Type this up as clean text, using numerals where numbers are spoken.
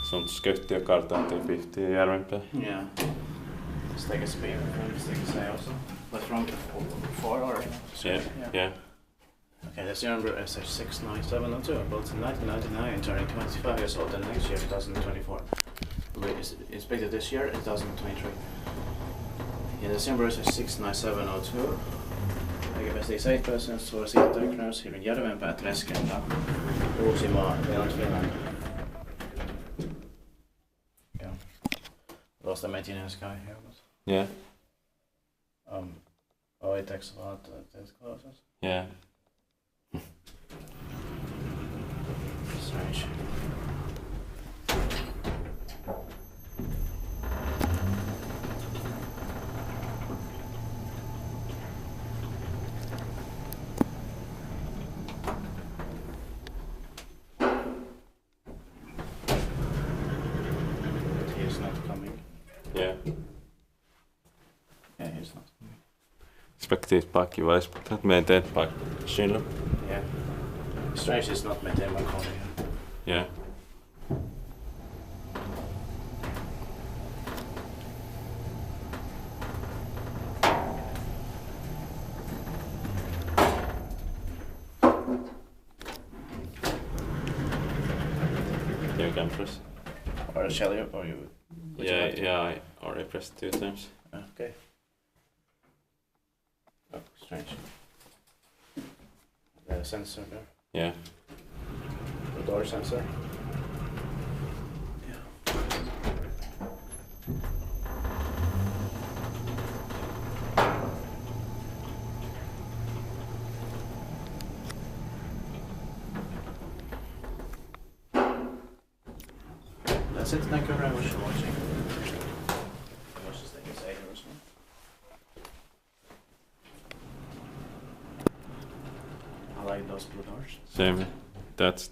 Sånt skuttiga Kartanontie 50 i Järvenpää. Yeah. Let's take a speed from this thing to say also. But from 4 or? Yeah. Okay, the serial number is 69702, built in 1999, turning 25 years old, and next year 2024. We inspected this year 2023. Yeah, the serial number is 69702. Ägarbestis 8 persons who received diagnosis here in Järvenpää, Treskelta, Uusimaa, Finland. Yeah. Lost the maintenance guy here. But, Yeah. it takes a lot to take classes. Yeah. Strange. He is not coming. Yeah. Yeah, he's not coming. Spektiivt paikkivaisi, mutta meidän teet paikkivaisilla. Yeah. Strange is not maintained by Kone. Yeah. You can press. Or shall you? Or you? Would you like to? Yeah, I already pressed 2 times. Okay. Oh, strange. The sensor there. Yeah. The door sensor. That's it. Thank you very much for watching. Watch this thing say here as well. I like those blue doors. Same. That's